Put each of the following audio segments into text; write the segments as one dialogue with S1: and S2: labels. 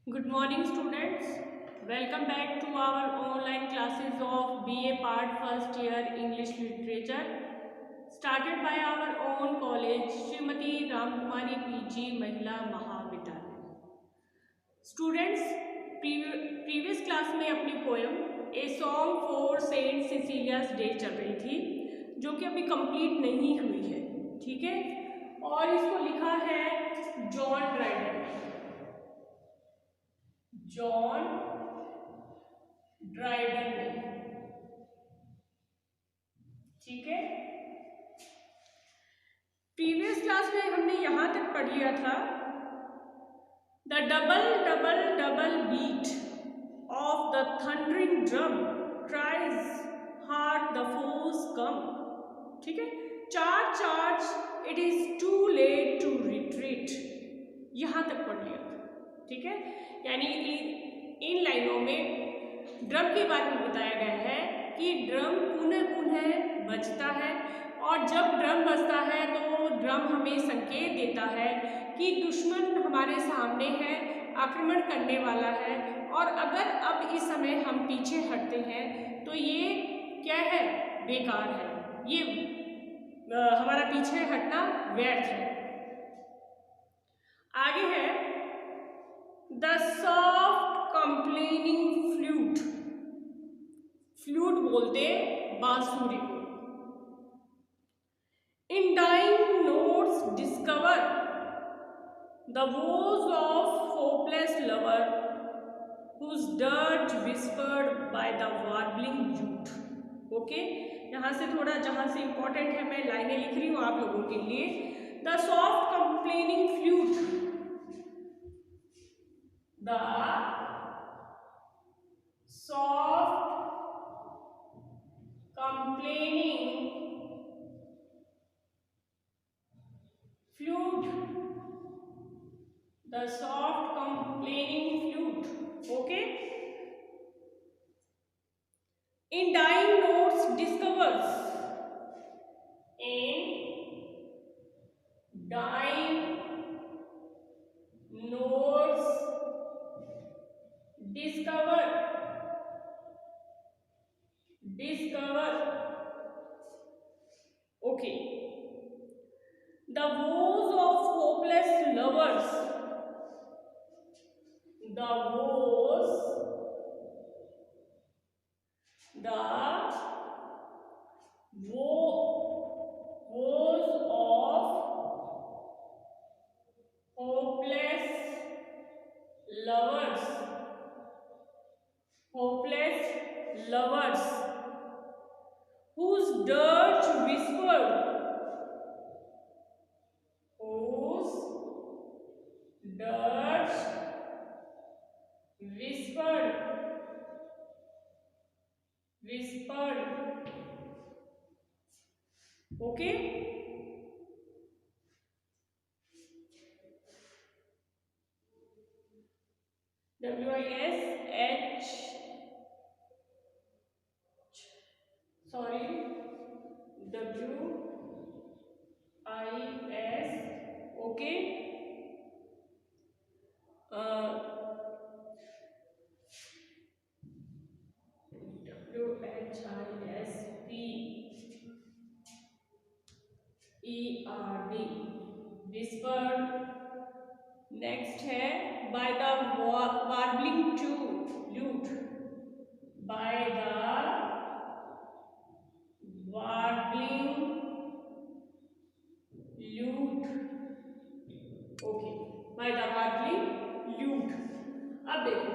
S1: Good morning students. Welcome back to our online classes of BA Part First Year English Literature started by our own college Srimati Ramkumari PG Mahila Mahavidyalaya. Students, previous class में अपनी poem a song for saint Cecilia's day चल रही थी जो कि अभी complete नहीं हुई है, ठीक है। और इसको लिखा है जॉन ड्राइडन ने। जॉन ड्राइडन ने, ठीक है। प्रीवियस क्लास में हमने यहां तक पढ़ लिया था the double double double beat of the thundering drum cries hark the foes come, ठीक है। Charge charge it is too late to retreat, यहां तक पढ़ लिया था, ठीक है। यानी इन लाइनों में ड्रम के बारे में बताया गया है कि ड्रम पुनः पुनः बजता है और जब ड्रम बजता है तो ड्रम हमें संकेत देता है कि दुश्मन हमारे सामने है, आक्रमण करने वाला है। और अगर अब इस समय हम पीछे हटते हैं तो ये क्या है, बेकार है, ये हमारा पीछे हटना व्यर्थ है। आगे है the soft complaining flute, flute बोलते बांसुरी को। In dying notes discover the woes of hopeless lover whose dirge whispered by the warbling youth. Okay, यहाँ से थोड़ा जहाँ से इंपॉर्टेंट है मैं लाइनें लिख रही हूँ आप लोगों के लिए। The soft complaining flute, the soft complaining flute, the soft complaining flute, okay. In dying notes discovers, in dying notes discover, okay, the woes of hopeless lovers, the woes, woes of hopeless lovers, hopeless lovers whose dirge whispered, whose dirge whispered, okay. WISH, sorry, WIS, okay. WHISPERD, whispered। Next है bye the वार्बलिंग लूट, bye the वार्बलिंग लूट, okay, bye the वार्बलिंग लूट। अब देखो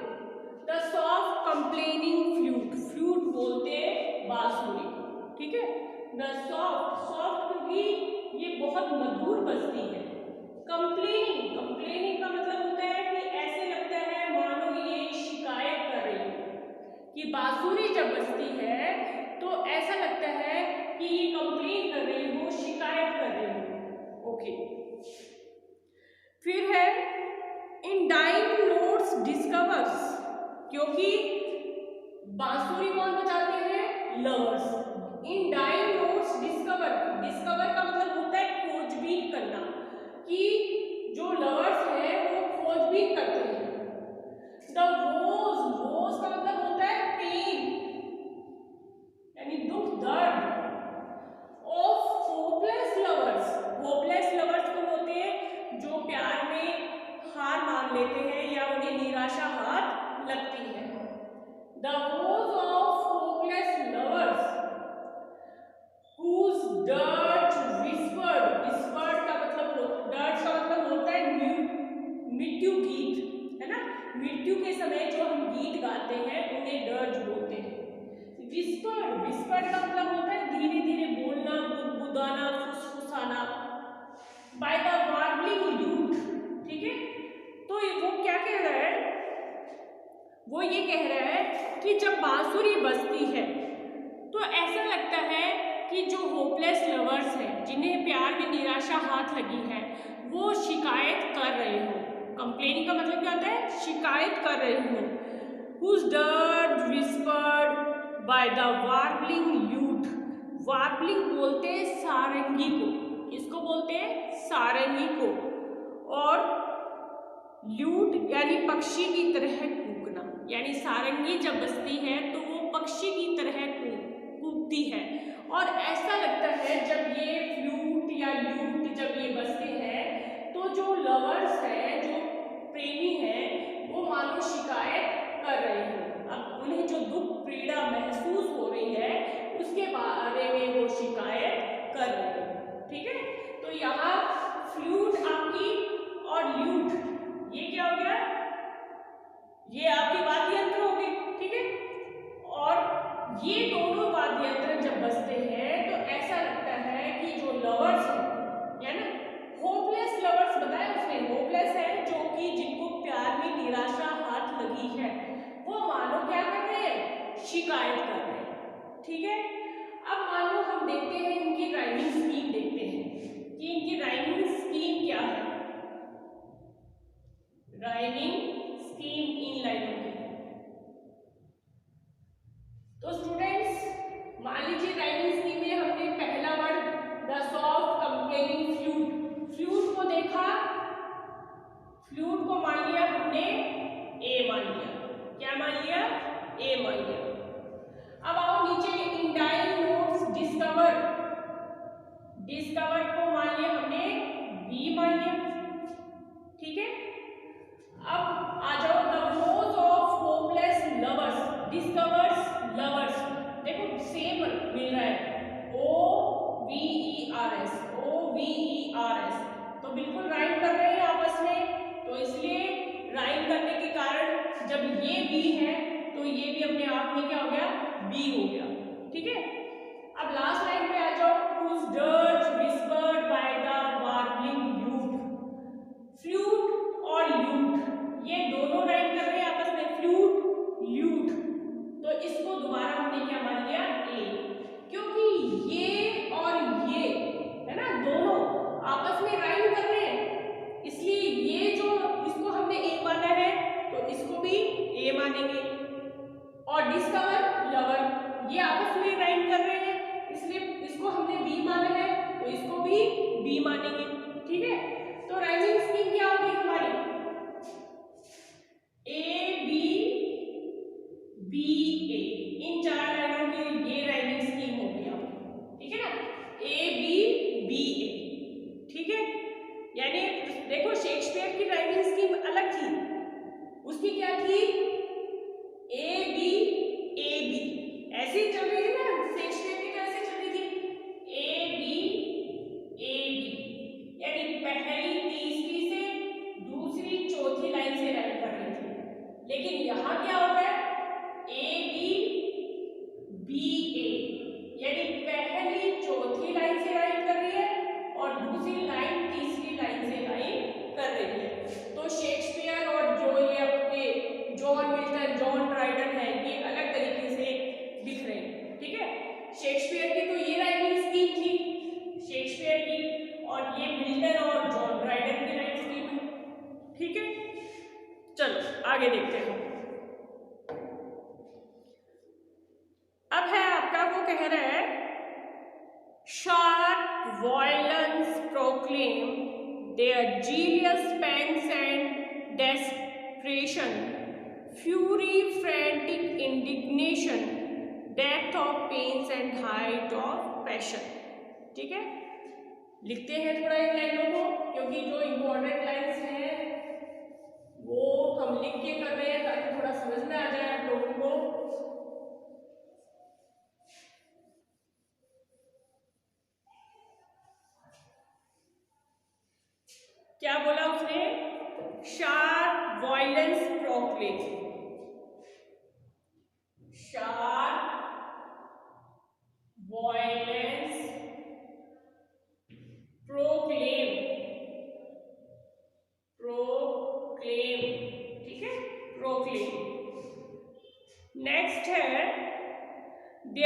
S1: the soft complaining flute, flute बोलते बांसुरी, ठीक है। द सॉफ्ट, सॉफ्ट क्योंकि ये बहुत मधुर बजती है। कंप्लेनिंग, कंप्लेनिंग का मतलब होता है कि ऐसे लगता है मानो ये शिकायत कर रही है, कि बांसुरी जब बजती है तो ऐसा लगता है कि ये कंप्लेन कर रही हो, शिकायत कर रही हो, ओके। फिर है इन डाइंग नोट्स डिस्कवर्स, क्योंकि बांसुरी कौन बजाते हैं, लवर्स। इन डाइंग नोट्स डिस्कवर, डिस्कवर का मतलब होता है खोजबीन करना, कि जो लवर्स हैं वो खोजबीन करते हैं। विस्पर्ड, विस्पर्ड का मतलब होता है धीरे धीरे बोलना, बुदबुदाना, फुसफुसाना। बाय द वार्बलिंग लूट, ठीक है। तो वो क्या कह रहा है, वो ये कह रहा है कि जब बांसुरी बजती है तो ऐसा लगता है कि जो होपलेस लवर्स हैं, जिन्हें प्यार में निराशा हाथ लगी है, वो शिकायत कर रहे हो। कंप्लेनिंग का मतलब क्या होता है, शिकायत कर रहे हो। Whose dirge whispered by the warbling lute, वार्बलिंग बोलते हैं सारंगी को, किसको बोलते हैं, सारंगी को। और ल्यूट यानी पक्षी की तरह कूकना, यानी सारंगी जब बजती है तो वो पक्षी की तरह कूकती है। और ऐसा लगता है जब ये फ्लूट या ल्यूट जब ये बजते हैं तो जो लवर्स हैं, जो प्रेमी हैं, वो मानो शिकायत कर रहे हैं। अब उन्हें जो दुख पीड़ा महसूस हो रही है उसके बारे में वो शिकायत कर रहे हैं, ठीक है। तो यहाँ फ्लूट आपकी और ल्यूट ये क्या हो गया, ये आपके वाद्य यंत्र हो गए, ठीक है। और ये दोनों वाद्य यंत्र जब बजते हैं तो ऐसा लगता है कि जो लवर्स है ना, होपलेस लवर्स बताया उसने, होपलेस है जो कि जिनको प्यार में निराशा हाथ लगी है, वो मानो क्या कर रहे हैं, शिकायत कर रहे हैं, ठीक है। अब मानो हम देखते हैं इनकी राइमिंग स्कीम, देखते हैं कि इनकी राइमिंग स्कीम क्या है। राइमिंग स्कीम इन लाइनों की। तो स्टूडेंट्स मान लीजिए राइमिंग स्कीम में हमने पहला word the soft complaining flute, flute को देखा, फ्लूट को मान लिया हमने ए मान लिया, क्या मान लिया, ए मान लिया। अब आओ नीचे इंडाइल नोट्स डिस्कवर, डिस्कवर को मान लिया हमने बी मान लिया, ठीक है। अब आ जाओ the rose of hopeless lovers, discovers lovers, देखो सेम मिल रहा है, O V E R S, O V E R S, तो बिल्कुल राइम कर रहे हैं आपस में। तो इसलिए राइम करने के कारण जब ये बी है तो ये भी अपने आप में क्या हो गया, बी हो गया, ठीक है। अब लास्ट लाइन पे आ जाओ, whose dirge whispered by the warbling lute, flute और ल्यूट ये दोनों राइम कर रहे हैं आपस में, फ्लूट ल्यूट, तो इसको दोबारा हमने क्या मान लिया, ए, क्योंकि ये और ये है ना दोनों आपस में राइम कर रहे हैं, इसलिए ये जो इसको हमने ए माना है तो इसको भी ए मानेंगे। और डिस्कवर लवर ये आपस में राइम कर रहे हैं, इसलिए इसको हमने बी माना है तो इसको भी बी मानेंगे, ठीक है। तो राइमिंग स्कीम क्या होगी हमारी, ए बी बी ए, इन चार लाइनों की ये राइमिंग स्कीम होगी आपकी, ठीक है ना, ए बी बी ए, ठीक है। यानी देखो शेक्सपियर की राइमिंग स्कीम अलग थी, उसकी क्या थी, ए बी ऐसी चल रही थी ना, शेक्सपियर की कैसे चल रही थी, ए बी, यानी पहली तीसरी से दूसरी चौथी लाइन से राइम कर रही थी। लेकिन यहाँ क्या हो रहा है, ए बी ए, यानी पहली चौथी लाइन से राइम कर रही है और दूसरी लाइन तीसरी लाइन से राइम कर रही है। तो शेक्सपियर और जो ये आपके जॉन मिल्टन, जॉन ड्राइडन है, ये अलग तरीके से दिख रहे हैं, ठीक है। शेक्सपियर की तो ये राइमिंग स्कीम थी शेक्सपियर की, और ये मिल्टन और जॉन ड्राइडन की राइमिंग स्कीम है, ठीक है। चलो आगे देखते हैं। अब है आपका, वो कह रहा है sharp violence proclaim their jealous pangs and desperation, fury, frantic indignation, depth of pains and height of passion, ठीक है। लिखते हैं थोड़ा इन लाइनों को, क्योंकि जो इम्पोर्टेंट लाइन्स हैं वो हम लिख के कर रहे हैं ताकि थोड़ा समझ में आ जाए आप लोगों को। क्या बोला उसने, sharp violence proclaim, sharp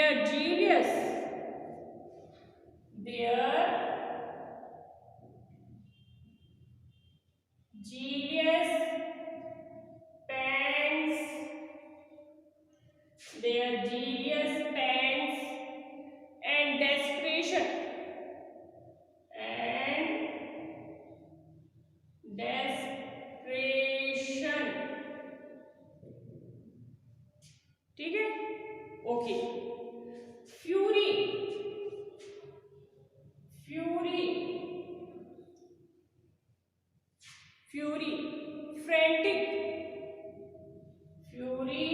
S1: their genius, their genius pants, their genius pants and desperation ठीक है। Okay, fury, fury, fury, frantic, fury,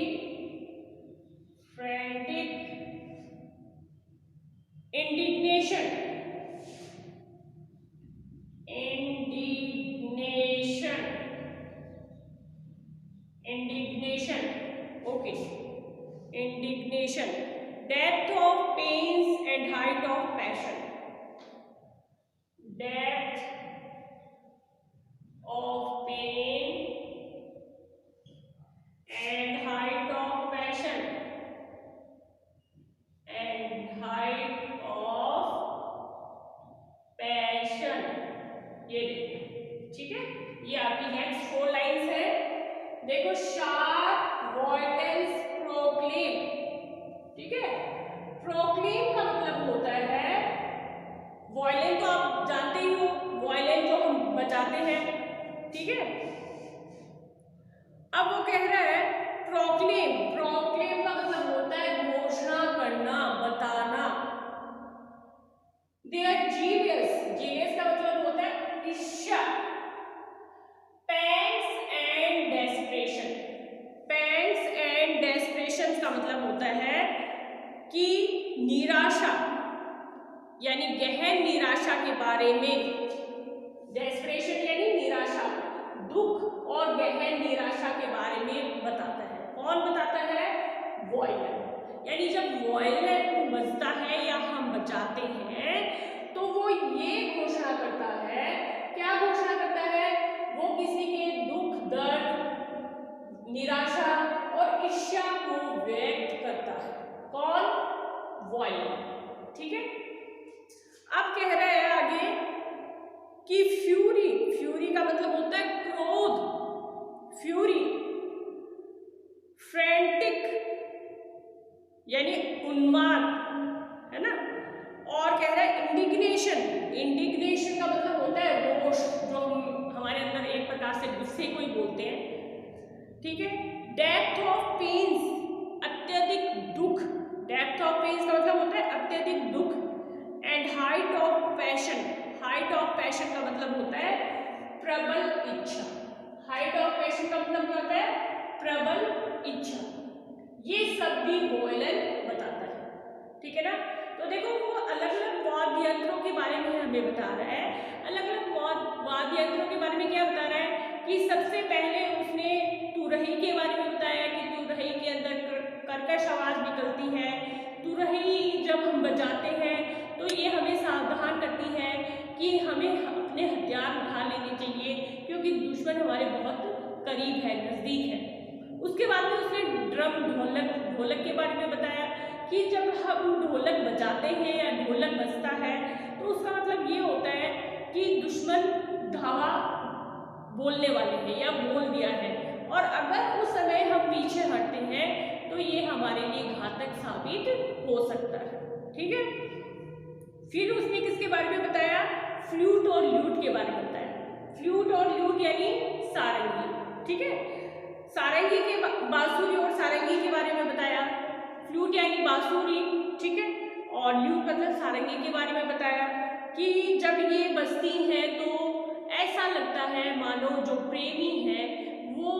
S1: frantic, indignation, indignation, indignation, okay, indignation, depth of pains and height of passion, depth of pain and height of passion, and height of passion, ये देखो, ठीक है। ये आपकी next 4 lines है। देखो, sharp violence proclaim, ठीक है। प्रोक्लेम का मतलब होता है, वॉयलेन तो आप जानते ही हो, वॉयलेन जो हम बजाते हैं, ठीक है। अब वो कह रहा है प्रोक्लेम, प्रोक्लेम का मतलब होता है घोषणा करना, बताना। देयर जीनियस, जीनियस का मतलब होता है इच्छा। Pangs and desperation, pangs and desperation का मतलब होता है कि निराशा, यानी गहन निराशा के बारे में। डेस्परेशन यानी निराशा, दुख और गहन निराशा के बारे में बताता है। कौन बताता है? वॉयलिन। यानी जब वॉयलिन बजता है या हम बजाते हैं तो वो ये घोषणा करता है, क्या घोषणा करता है? वो किसी के दुख, दर्द, निराशा और इच्छा को व्यक्त करता है। कौन? वॉयलिन, ठीक है। अब कह रहा है आगे कि फ्यूरी, फ्यूरी का मतलब होता है क्रोध, फ्यूरी, फ्रैंटिक यानी उन्माद, है ना। और कह रहा है इंडिग्नेशन, इंडिग्नेशन का मतलब होता है रोष, जो हमारे अंदर एक प्रकार से गुस्से को ही बोलते हैं, ठीक है। डेप्थ ऑफ पेन्स, अत्यधिक दुख, डेप्थ ऑफ पेन्स का मतलब होता है अत्यधिक दुख। And height of passion, height of passion का मतलब होता है प्रबल इच्छा, हाइट ऑफ पैशन का मतलब होता है प्रबल इच्छा। ये सब भी वॉयलिन बताता है, ठीक है ना। तो देखो, वो अलग अलग वाद्य यंत्रों के बारे में हमें बता रहा है। अलग अलग वाद्य यंत्रों के बारे में क्या बता रहा है कि सबसे पहले उसने तुरही के बारे में बताया कि तुरही के अंदर कर्कश आवाज निकलती है। तुरही जब हम बजाते हैं तो ये हमें सावधान करती है कि हमें अपने हथियार उठा लेने चाहिए, क्योंकि दुश्मन हमारे बहुत करीब है, नज़दीक है। उसके बाद में उसने ड्रम, ढोलक, ढोलक के बारे में बताया कि जब हम ढोलक बजाते हैं या ढोलक बजता है तो उसका मतलब ये होता है कि दुश्मन धावा बोलने वाले हैं या बोल दिया है, और अगर उस समय हम पीछे हटते हैं तो ये हमारे लिए घातक साबित हो सकता है, ठीक है। फिर उसने किसके बारे में बताया? फ्लूट और ल्यूट के बारे में बताया। फ्लूट और ल्यूट यानी सारंगी, ठीक है। सारंगी के बांसुरी और सारंगी के बारे में बताया। फ्लूट यानी बांसुरी, ठीक है, और ल्यूट मतलब सारंगी के बारे में बताया कि जब ये बजती हैं तो ऐसा लगता है मानो जो प्रेमी है, वो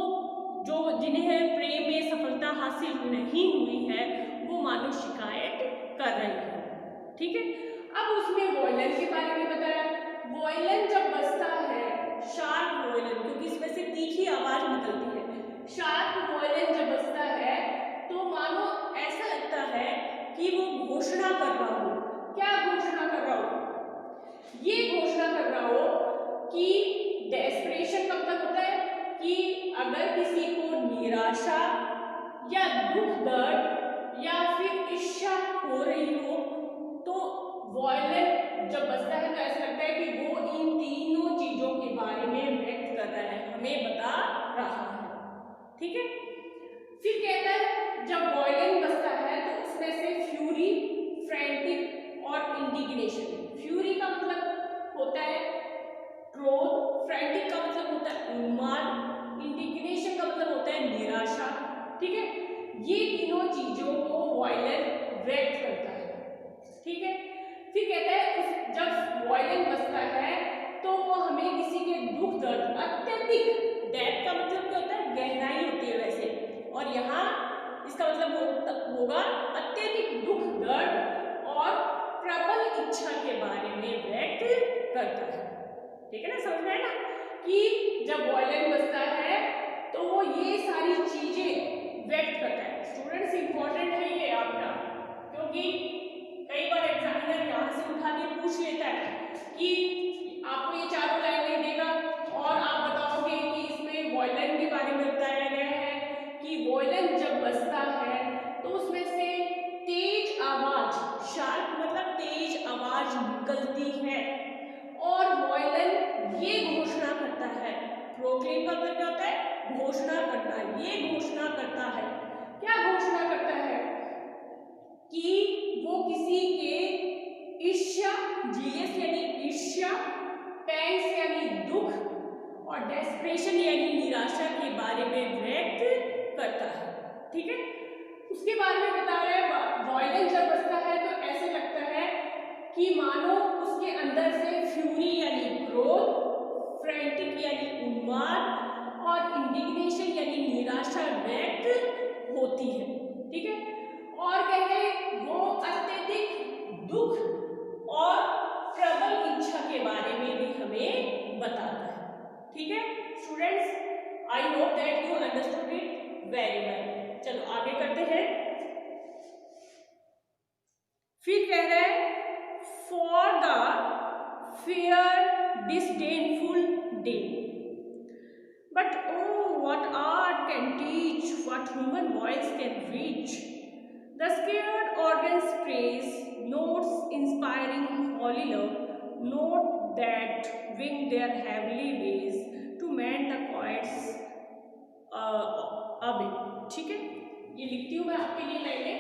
S1: जो जिन्हें प्रेम में सफलता हासिल नहीं हुई है, वो मानो शिकायत कर रहे हैं, ठीक है। अब उसमें वॉयलिन के बारे में बताया। वॉयलिन जब बजता है, शार्प वॉयलिन, क्योंकि इसमें से तीखी आवाज निकलती है, शार्प वॉयलिन जब बजता है तो मानो ऐसा लगता है कि वो घोषणा कर रहा हो। क्या घोषणा कर रहा हो? ये घोषणा कर रहा हो कि डेस्परेशन का मतलब होता है कि अगर किसी को निराशा या दुख, दर्द या फिर ईर्ष्या हो रही हो, तो वॉयलेंट जब बजता है तो ऐसा लगता है कि वो इन तीनों चीजों के बारे में व्यक्त कर रहा है, हमें बता रहा है। ठीक है, फिर कहता है जब वॉयलेंट बजता है तो उसमें से फ्यूरी, फ्रैंटिक और इंडिग्नेशन। फ्यूरी का मतलब होता है क्रोध, फ्रैंटिक का मतलब होता है उन्माद, इंडिग्नेशन का मतलब होता है निराशा। ठीक है, ये तीनों चीजों को वॉयलेंट व्यक्त करता है। ठीक है, फिर कहता है जब वॉयलेंट बजता है तो वो हमें किसी के दुख दर्द, अत्यधिक, डेप्थ का मतलब क्या होता है, गहराई होती है वैसे, और यहाँ इसका मतलब होगा अत्यधिक दुख दर्द और प्रबल इच्छा के बारे में व्यक्त करता है। ठीक है ना, समझ में है ना कि जब वॉयलेंट बजता है तो वो ये सारी चीजें व्यक्त करता है। स्टूडेंट्स इंपॉर्टेंट है ये आपका, क्योंकि कई बार एग्जामिनर यहाँ से उठा के पूछ लेता है कि आपको ये चारों लाइन नहीं देगा और आप बताओगे कि इसमें वॉयलेंट के बारे में बताया गया है कि वॉयलेंट जब बजता है तो उसमें से तेज आवाज, शार्प मतलब तेज आवाज निकलती है, और वॉयलेंट ये घोषणा करता है, प्रोक्लेम का मतलब क्या होता है, घोषणा करना, ये घोषणा करता है, क्या घोषणा करता है कि वो किसी के ईर्ष्या, जीएस यानी ईर्ष्या, पैंग्स यानी दुख और डेस्परेशन यानी निराशा के बारे में व्यक्त करता है। ठीक है, उसके बारे में बता रहे हैं वॉयलेंट जब बजता है तो ऐसे लगता है कि मानो उसके अंदर से फ्यूरी यानी क्रोध, फ्रैंटिक यानी उन्माद और इंडिग्नेशन यानी निराशा व्यक्त होती है। ठीक है, और कहते हैं वो अत्यधिक दुख और प्रबल इच्छा के बारे में भी हमें बताता है। ठीक है students, I hope that you understood it very well. चलो आगे करते हैं। फिर कह रहे हैं for the fair disdainful dame, but oh what art can teach, what human voice can reach, the scared organs praise, notes inspiring holy love, note that wing their heavenly ways to mend the quiets away। ठीक है, ये लिखती हूँ मैं आपके लिए लाइनें।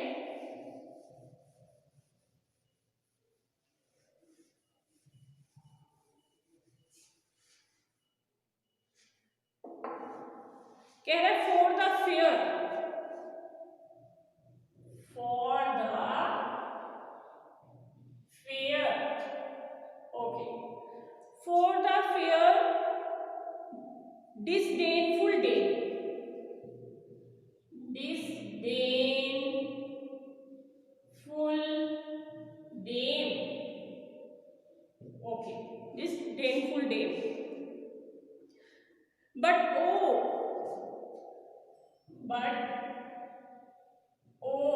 S1: कह रहे for the fair, for the fair, okay, for the fair disdainful day, disdainful day, okay, disdainful day, but oh, but oh,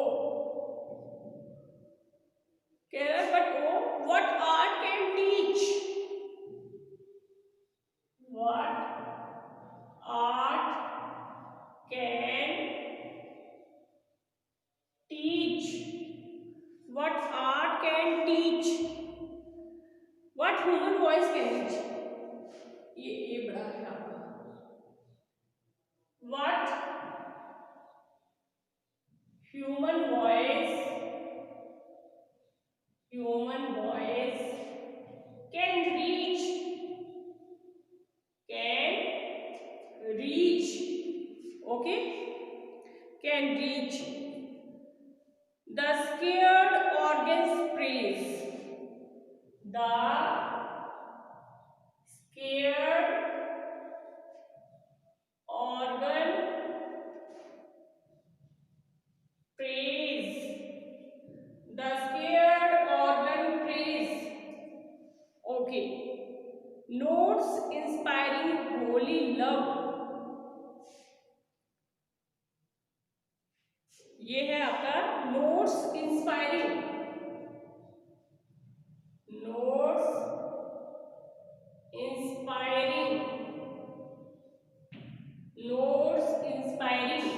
S1: what art can teach, what art can teach, what art can teach, what human voice can teach, ये बड़ा है आपका, what human voice can reach, okay, can reach, the scared organs praise, the scared organ praise, the scared organ praise, okay, notes inspiring holy love, ये है आपका notes inspiring, notes inspiring, notes inspiring,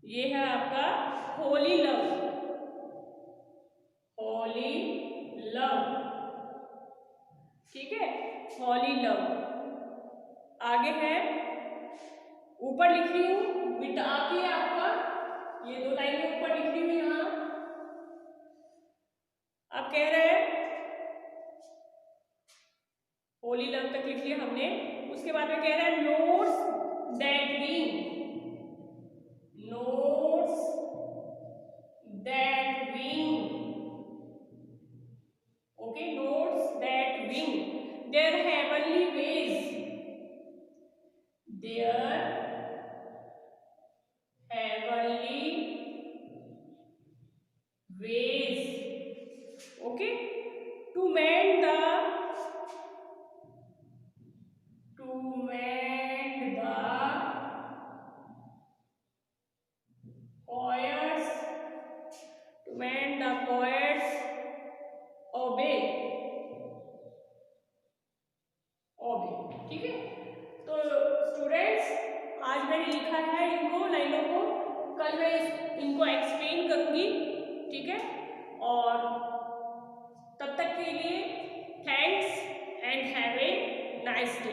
S1: ये है आगे है, ऊपर लिख रही हूँ बिटा के आपका, ये 2 लाइनें ऊपर लिख रही हूँ यहाँ। आप कह रहे हैं होली लव तक लिख लिया हमने, उसके बाद में कह रहा है notes that wing, notes that wing, okay, notes that wing their heavenly ways, their heavenly ways, okay, to mend the poets, to mend the poets obey, ठीक है। तो स्टूडेंट्स, आज मैंने लिखा है इनको लाइनों को, कल मैं इनको एक्सप्लेन करूंगी, ठीक है। और तब तक के लिए thanks and have a nice day.